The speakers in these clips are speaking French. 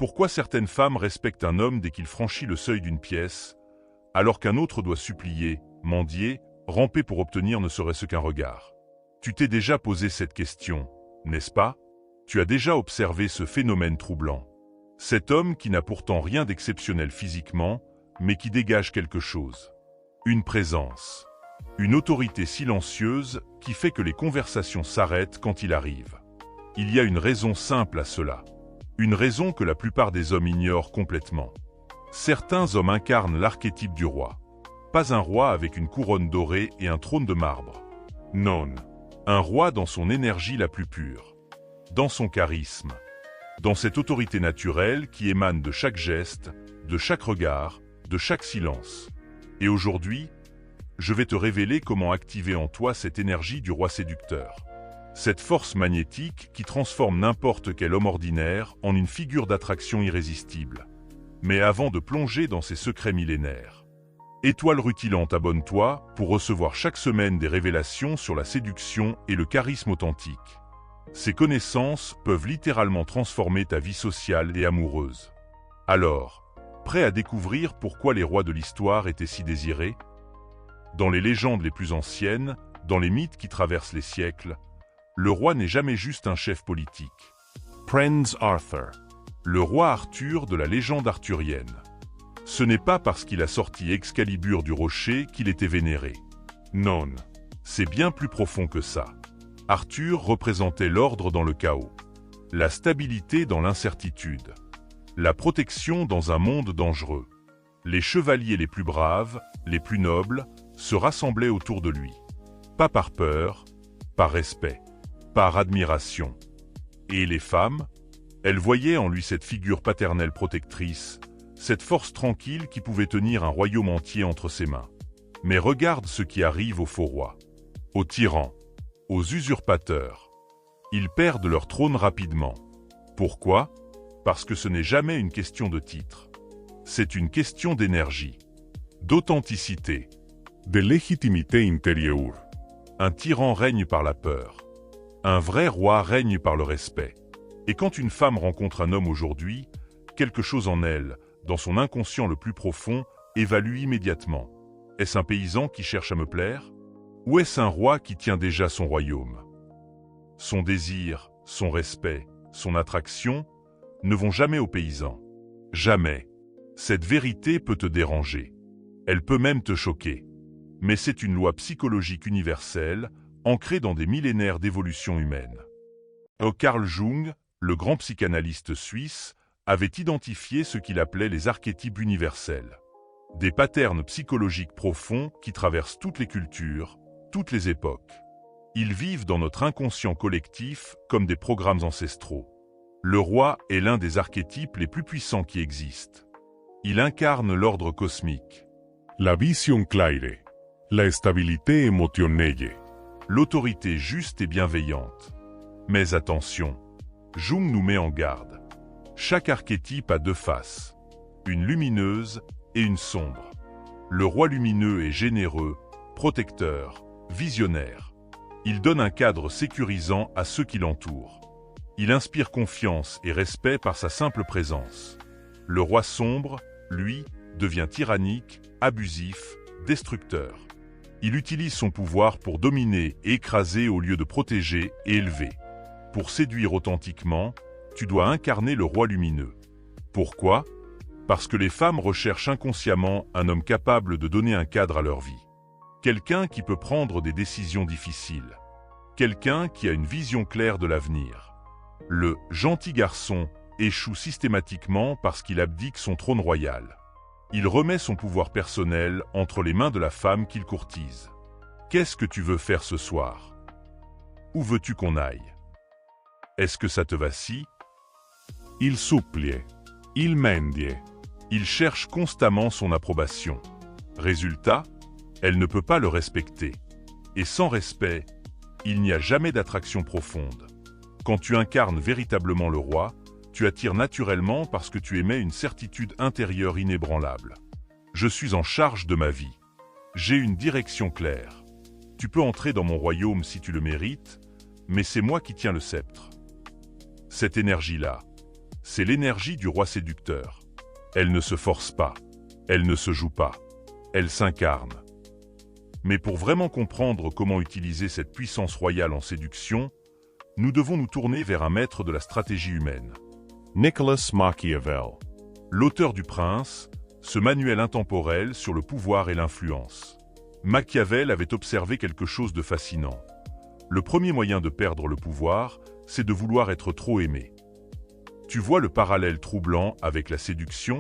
Pourquoi certaines femmes respectent un homme dès qu'il franchit le seuil d'une pièce, alors qu'un autre doit supplier, mendier, ramper pour obtenir ne serait-ce qu'un regard? Tu t'es déjà posé cette question, n'est-ce pas? Tu as déjà observé ce phénomène troublant. Cet homme qui n'a pourtant rien d'exceptionnel physiquement, mais qui dégage quelque chose. Une présence. Une autorité silencieuse qui fait que les conversations s'arrêtent quand il arrive. Il y a une raison simple à cela. Une raison que la plupart des hommes ignorent complètement. Certains hommes incarnent l'archétype du roi. Pas un roi avec une couronne dorée et un trône de marbre. Non. Un roi dans son énergie la plus pure. Dans son charisme. Dans cette autorité naturelle qui émane de chaque geste, de chaque regard, de chaque silence. Et aujourd'hui, je vais te révéler comment activer en toi cette énergie du roi séducteur. Cette force magnétique qui transforme n'importe quel homme ordinaire en une figure d'attraction irrésistible. Mais avant de plonger dans ces secrets millénaires, Étoile rutilante, abonne-toi pour recevoir chaque semaine des révélations sur la séduction et le charisme authentique. Ces connaissances peuvent littéralement transformer ta vie sociale et amoureuse. Alors, prêt à découvrir pourquoi les rois de l'histoire étaient si désirés? Dans les légendes les plus anciennes, dans les mythes qui traversent les siècles, le roi n'est jamais juste un chef politique. Prince Arthur, le roi Arthur de la légende arthurienne. Ce n'est pas parce qu'il a sorti Excalibur du rocher qu'il était vénéré. Non, c'est bien plus profond que ça. Arthur représentait l'ordre dans le chaos, la stabilité dans l'incertitude, la protection dans un monde dangereux. Les chevaliers les plus braves, les plus nobles, se rassemblaient autour de lui. Pas par peur, par respect, par admiration. Et les femmes, elles voyaient en lui cette figure paternelle protectrice, cette force tranquille qui pouvait tenir un royaume entier entre ses mains. Mais regarde ce qui arrive aux faux rois, aux tyrans, aux usurpateurs. Ils perdent leur trône rapidement. Pourquoi? Parce que ce n'est jamais une question de titre. C'est une question d'énergie, d'authenticité, de légitimité intérieure. Un tyran règne par la peur. Un vrai roi règne par le respect. Et quand une femme rencontre un homme aujourd'hui, quelque chose en elle, dans son inconscient le plus profond, évalue immédiatement. Est-ce un paysan qui cherche à me plaire? Ou est-ce un roi qui tient déjà son royaume? Son désir, son respect, son attraction ne vont jamais au paysan. Jamais. Cette vérité peut te déranger. Elle peut même te choquer. Mais c'est une loi psychologique universelle, ancrée dans des millénaires d'évolution humaine. Carl Jung, le grand psychanalyste suisse, avait identifié ce qu'il appelait les archétypes universels. Des patterns psychologiques profonds qui traversent toutes les cultures, toutes les époques. Ils vivent dans notre inconscient collectif comme des programmes ancestraux. Le roi est l'un des archétypes les plus puissants qui existent. Il incarne l'ordre cosmique. La vision claire, la stabilité émotionnelle, l'autorité juste et bienveillante. Mais attention, Jung nous met en garde. Chaque archétype a deux faces, une lumineuse et une sombre. Le roi lumineux est généreux, protecteur, visionnaire. Il donne un cadre sécurisant à ceux qui l'entourent. Il inspire confiance et respect par sa simple présence. Le roi sombre, lui, devient tyrannique, abusif, destructeur. Il utilise son pouvoir pour dominer et écraser au lieu de protéger et élever. Pour séduire authentiquement, tu dois incarner le roi lumineux. Pourquoi? Parce que les femmes recherchent inconsciemment un homme capable de donner un cadre à leur vie. Quelqu'un qui peut prendre des décisions difficiles. Quelqu'un qui a une vision claire de l'avenir. Le « gentil garçon » échoue systématiquement parce qu'il abdique son trône royal. Il remet son pouvoir personnel entre les mains de la femme qu'il courtise. Qu'est-ce que tu veux faire ce soir? Où veux-tu qu'on aille? Est-ce que ça te va si? Il supplie, il mendie, il cherche constamment son approbation. Résultat, elle ne peut pas le respecter. Et sans respect, il n'y a jamais d'attraction profonde. Quand tu incarnes véritablement le roi, tu attires naturellement parce que tu émets une certitude intérieure inébranlable. Je suis en charge de ma vie. J'ai une direction claire. Tu peux entrer dans mon royaume si tu le mérites, mais c'est moi qui tiens le sceptre. Cette énergie-là, C'est l'énergie du roi séducteur. Elle ne se force pas. Elle ne se joue pas. Elle s'incarne. Mais pour vraiment comprendre comment utiliser cette puissance royale en séduction, nous devons nous tourner vers un maître de la stratégie humaine. Nicolas Machiavel. L'auteur du Prince, ce manuel intemporel sur le pouvoir et l'influence. Machiavel avait observé quelque chose de fascinant. Le premier moyen de perdre le pouvoir, c'est de vouloir être trop aimé. Tu vois le parallèle troublant avec la séduction?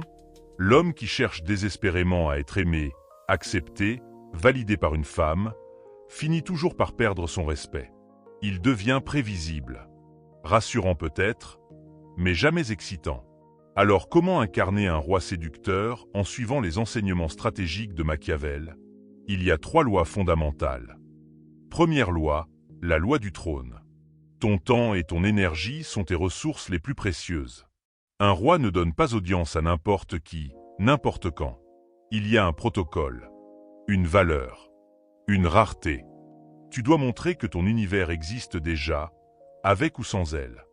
L'homme qui cherche désespérément à être aimé, accepté, validé par une femme, finit toujours par perdre son respect. Il devient prévisible. Rassurant peut-être, mais jamais excitant. Alors comment incarner un roi séducteur en suivant les enseignements stratégiques de Machiavel? Il y a 3 lois fondamentales. Première loi, la loi du trône. Ton temps et ton énergie sont tes ressources les plus précieuses. Un roi ne donne pas audience à n'importe qui, n'importe quand. Il y a un protocole, une valeur, une rareté. Tu dois montrer que ton univers existe déjà, avec ou sans elle.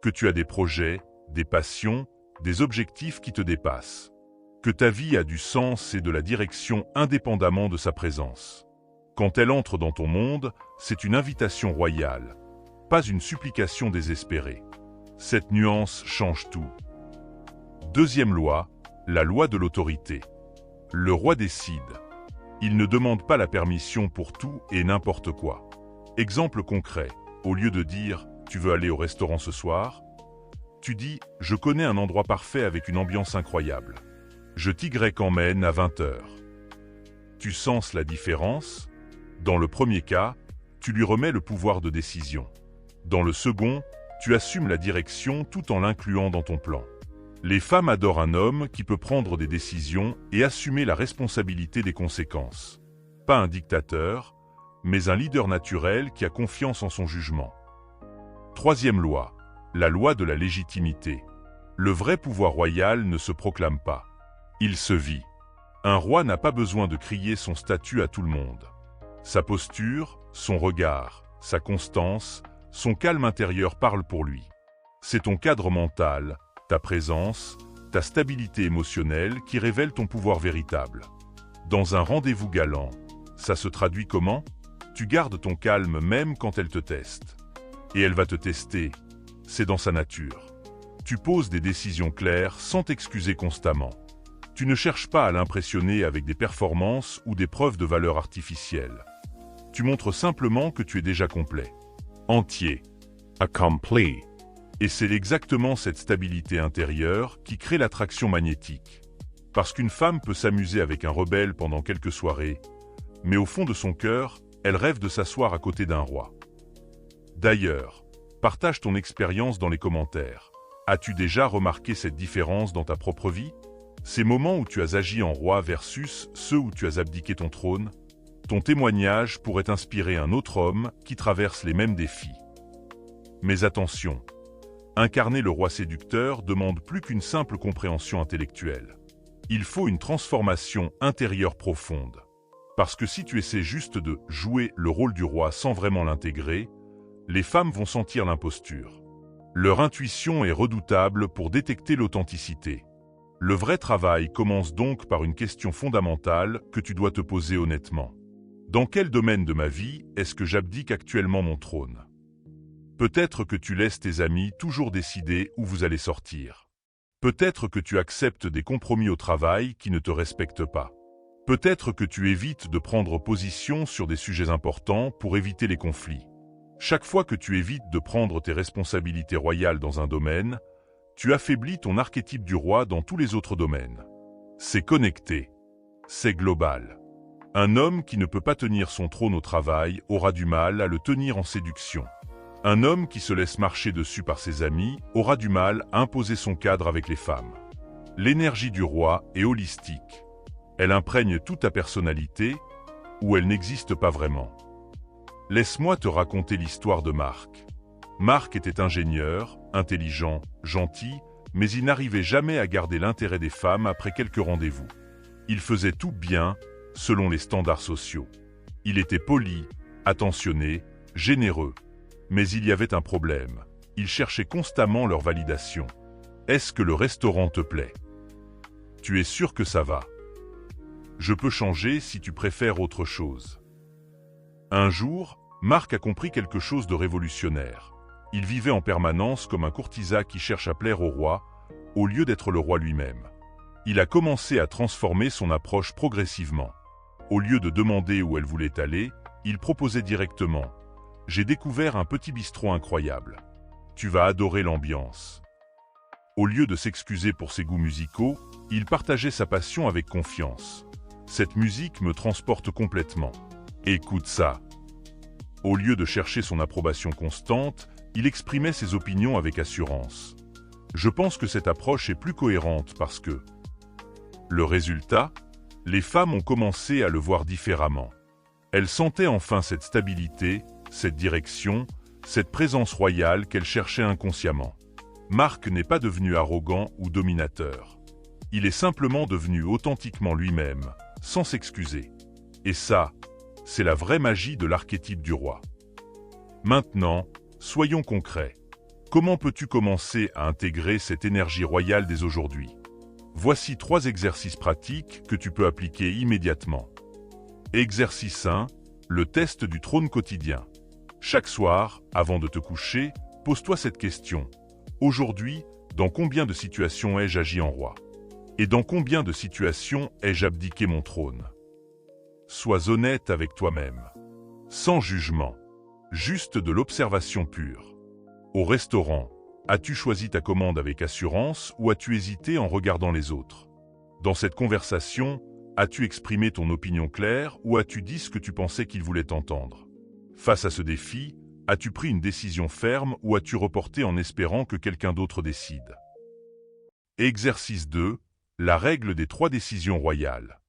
Que tu as des projets, des passions, des objectifs qui te dépassent. Que ta vie a du sens et de la direction indépendamment de sa présence. Quand elle entre dans ton monde, c'est une invitation royale, pas une supplication désespérée. Cette nuance change tout. Deuxième loi, la loi de l'autorité. Le roi décide. Il ne demande pas la permission pour tout et n'importe quoi. Exemple concret, au lieu de dire « Tu veux aller au restaurant ce soir ?» tu dis « Je connais un endroit parfait avec une ambiance incroyable. Je t'y emmène à 20h. » Tu sens la différence? Dans le premier cas, tu lui remets le pouvoir de décision. Dans le second, tu assumes la direction tout en l'incluant dans ton plan. Les femmes adorent un homme qui peut prendre des décisions et assumer la responsabilité des conséquences. Pas un dictateur, mais un leader naturel qui a confiance en son jugement. Troisième loi, la loi de la légitimité. Le vrai pouvoir royal ne se proclame pas. Il se vit. Un roi n'a pas besoin de crier son statut à tout le monde. Sa posture, son regard, sa constance, son calme intérieur parlent pour lui. C'est ton cadre mental, ta présence, ta stabilité émotionnelle qui révèlent ton pouvoir véritable. Dans un rendez-vous galant, ça se traduit comment? Tu gardes ton calme même quand elle te teste. Et elle va te tester. C'est dans sa nature. Tu poses des décisions claires sans t'excuser constamment. Tu ne cherches pas à l'impressionner avec des performances ou des preuves de valeur artificielle. Tu montres simplement que tu es déjà complet. Entier. Accompli. Et c'est exactement cette stabilité intérieure qui crée l'attraction magnétique. Parce qu'une femme peut s'amuser avec un rebelle pendant quelques soirées, mais au fond de son cœur, elle rêve de s'asseoir à côté d'un roi. D'ailleurs, partage ton expérience dans les commentaires. As-tu déjà remarqué cette différence dans ta propre vie? Ces moments où tu as agi en roi versus ceux où tu as abdiqué ton trône? Ton témoignage pourrait inspirer un autre homme qui traverse les mêmes défis. Mais attention, incarner le roi séducteur demande plus qu'une simple compréhension intellectuelle. Il faut une transformation intérieure profonde. Parce que si tu essaies juste de jouer le rôle du roi sans vraiment l'intégrer, les femmes vont sentir l'imposture. Leur intuition est redoutable pour détecter l'authenticité. Le vrai travail commence donc par une question fondamentale que tu dois te poser honnêtement. Dans quel domaine de ma vie est-ce que j'abdique actuellement mon trône? Peut-être que tu laisses tes amis toujours décider où vous allez sortir. Peut-être que tu acceptes des compromis au travail qui ne te respectent pas. Peut-être que tu évites de prendre position sur des sujets importants pour éviter les conflits. Chaque fois que tu évites de prendre tes responsabilités royales dans un domaine, tu affaiblis ton archétype du roi dans tous les autres domaines. C'est connecté. C'est global. Un homme qui ne peut pas tenir son trône au travail aura du mal à le tenir en séduction. Un homme qui se laisse marcher dessus par ses amis aura du mal à imposer son cadre avec les femmes. L'énergie du roi est holistique. Elle imprègne toute ta personnalité, ou elle n'existe pas vraiment. Laisse-moi te raconter l'histoire de Marc. Marc était ingénieur, intelligent, gentil, mais il n'arrivait jamais à garder l'intérêt des femmes après quelques rendez-vous. Il faisait tout bien, selon les standards sociaux. Il était poli, attentionné, généreux. Mais il y avait un problème. Il cherchait constamment leur validation. Est-ce que le restaurant te plaît? Tu es sûr que ça va? Je peux changer si tu préfères autre chose. Un jour, Marc a compris quelque chose de révolutionnaire. Il vivait en permanence comme un courtisan qui cherche à plaire au roi, au lieu d'être le roi lui-même. Il a commencé à transformer son approche progressivement. Au lieu de demander où elle voulait aller, il proposait directement « J'ai découvert un petit bistrot incroyable. Tu vas adorer l'ambiance. » Au lieu de s'excuser pour ses goûts musicaux, il partageait sa passion avec confiance. « Cette musique me transporte complètement. Écoute ça. » Au lieu de chercher son approbation constante, il exprimait ses opinions avec assurance. Je pense que cette approche est plus cohérente parce que... Le résultat, les femmes ont commencé à le voir différemment. Elles sentaient enfin cette stabilité, cette direction, cette présence royale qu'elles cherchaient inconsciemment. Marc n'est pas devenu arrogant ou dominateur. Il est simplement devenu authentiquement lui-même, sans s'excuser. Et ça, c'est la vraie magie de l'archétype du roi. Maintenant, soyons concrets. Comment peux-tu commencer à intégrer cette énergie royale dès aujourd'hui? Voici 3 exercices pratiques que tu peux appliquer immédiatement. Exercice 1, le test du trône quotidien. Chaque soir, avant de te coucher, pose-toi cette question. Aujourd'hui, dans combien de situations ai-je agi en roi? Et dans combien de situations ai-je abdiqué mon trône? Sois honnête avec toi-même. Sans jugement. Juste de l'observation pure. Au restaurant, as-tu choisi ta commande avec assurance ou as-tu hésité en regardant les autres? Dans cette conversation, as-tu exprimé ton opinion claire ou as-tu dit ce que tu pensais qu'ils voulaient entendre? Face à ce défi, as-tu pris une décision ferme ou as-tu reporté en espérant que quelqu'un d'autre décide? Exercice 2, la règle des 3 décisions royales.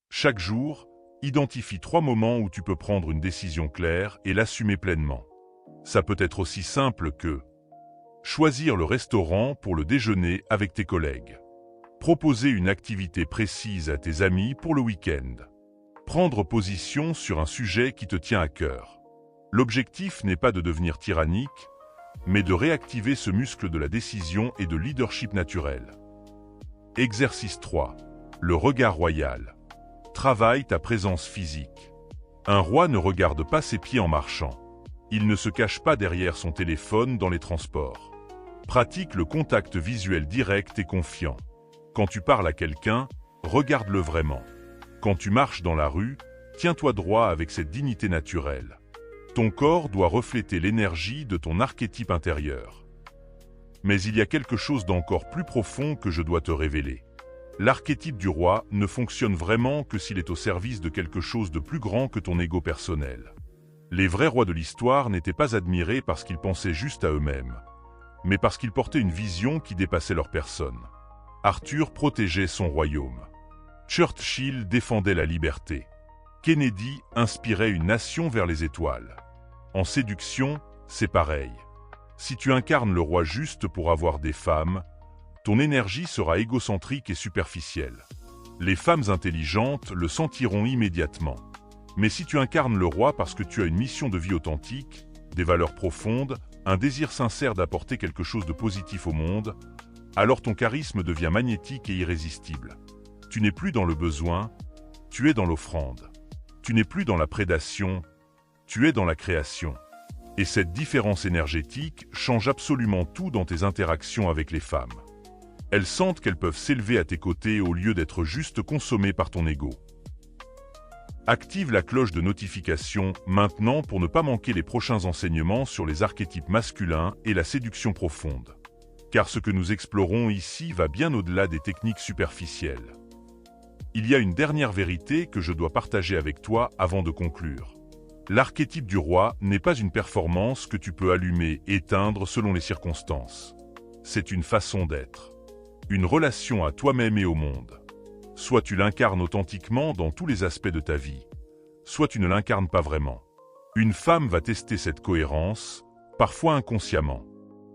Chaque jour, identifie 3 moments où tu peux prendre une décision claire et l'assumer pleinement. Ça peut être aussi simple que choisir le restaurant pour le déjeuner avec tes collègues. Proposer une activité précise à tes amis pour le week-end. Prendre position sur un sujet qui te tient à cœur. L'objectif n'est pas de devenir tyrannique, mais de réactiver ce muscle de la décision et de leadership naturel. Exercice 3. Le regard royal. Travaille ta présence physique. Un roi ne regarde pas ses pieds en marchant. Il ne se cache pas derrière son téléphone dans les transports. Pratique le contact visuel direct et confiant. Quand tu parles à quelqu'un, regarde-le vraiment. Quand tu marches dans la rue, tiens-toi droit avec cette dignité naturelle. Ton corps doit refléter l'énergie de ton archétype intérieur. Mais il y a quelque chose d'encore plus profond que je dois te révéler. L'archétype du roi ne fonctionne vraiment que s'il est au service de quelque chose de plus grand que ton ego personnel. Les vrais rois de l'histoire n'étaient pas admirés parce qu'ils pensaient juste à eux-mêmes, mais parce qu'ils portaient une vision qui dépassait leur personne. Arthur protégeait son royaume. Churchill défendait la liberté. Kennedy inspirait une nation vers les étoiles. En séduction, c'est pareil. Si tu incarnes le roi juste pour avoir des femmes, ton énergie sera égocentrique et superficielle. Les femmes intelligentes le sentiront immédiatement. Mais si tu incarnes le roi parce que tu as une mission de vie authentique, des valeurs profondes, un désir sincère d'apporter quelque chose de positif au monde, alors ton charisme devient magnétique et irrésistible. Tu n'es plus dans le besoin, tu es dans l'offrande. Tu n'es plus dans la prédation, tu es dans la création. Et cette différence énergétique change absolument tout dans tes interactions avec les femmes. Elles sentent qu'elles peuvent s'élever à tes côtés au lieu d'être juste consommées par ton ego. Active la cloche de notification maintenant pour ne pas manquer les prochains enseignements sur les archétypes masculins et la séduction profonde. Car ce que nous explorons ici va bien au-delà des techniques superficielles. Il y a une dernière vérité que je dois partager avec toi avant de conclure. L'archétype du roi n'est pas une performance que tu peux allumer, éteindre selon les circonstances. C'est une façon d'être. Une relation à toi-même et au monde. Soit tu l'incarnes authentiquement dans tous les aspects de ta vie, soit tu ne l'incarnes pas vraiment. Une femme va tester cette cohérence, parfois inconsciemment.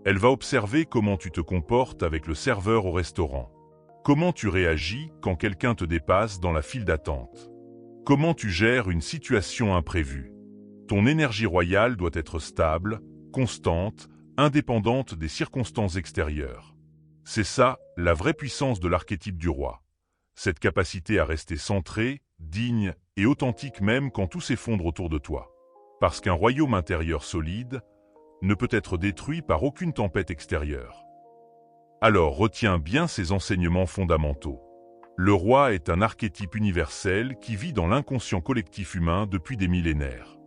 Elle va observer comment tu te comportes avec le serveur au restaurant. Comment tu réagis quand quelqu'un te dépasse dans la file d'attente. Comment tu gères une situation imprévue. Ton énergie royale doit être stable, constante, indépendante des circonstances extérieures. C'est ça, la vraie puissance de l'archétype du roi. Cette capacité à rester centré, digne et authentique même quand tout s'effondre autour de toi. Parce qu'un royaume intérieur solide ne peut être détruit par aucune tempête extérieure. Alors retiens bien ces enseignements fondamentaux. Le roi est un archétype universel qui vit dans l'inconscient collectif humain depuis des millénaires.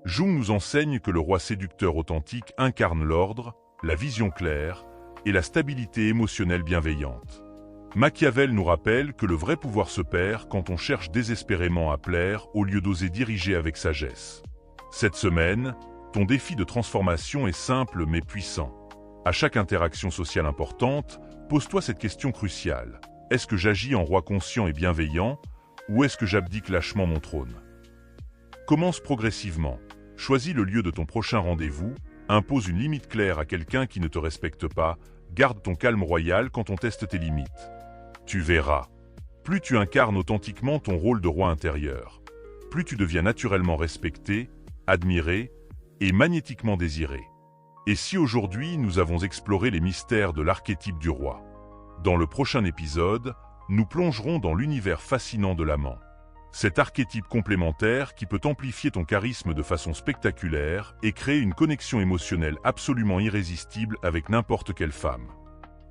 Jung nous enseigne que le roi séducteur authentique incarne l'ordre, la vision claire et la stabilité émotionnelle bienveillante. Machiavel nous rappelle que le vrai pouvoir se perd quand on cherche désespérément à plaire au lieu d'oser diriger avec sagesse. Cette semaine, ton défi de transformation est simple mais puissant. À chaque interaction sociale importante, pose-toi cette question cruciale. Est-ce que j'agis en roi conscient et bienveillant, ou est-ce que j'abdique lâchement mon trône? Commence progressivement. Choisis le lieu de ton prochain rendez-vous, impose une limite claire à quelqu'un qui ne te respecte pas, garde ton calme royal quand on teste tes limites. Tu verras. Plus tu incarnes authentiquement ton rôle de roi intérieur, plus tu deviens naturellement respecté, admiré et magnétiquement désiré. Et si aujourd'hui nous avons exploré les mystères de l'archétype du roi? Dans le prochain épisode, nous plongerons dans l'univers fascinant de l'amant. Cet archétype complémentaire qui peut amplifier ton charisme de façon spectaculaire et créer une connexion émotionnelle absolument irrésistible avec n'importe quelle femme.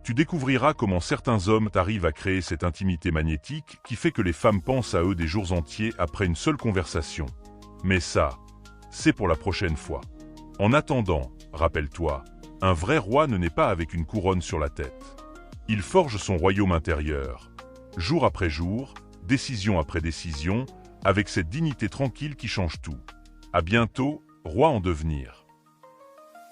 Tu découvriras comment certains hommes arrivent à créer cette intimité magnétique qui fait que les femmes pensent à eux des jours entiers après une seule conversation. Mais ça, c'est pour la prochaine fois. En attendant, rappelle-toi, un vrai roi ne naît pas avec une couronne sur la tête. Il forge son royaume intérieur, jour après jour, décision après décision, avec cette dignité tranquille qui change tout. À bientôt, roi en devenir.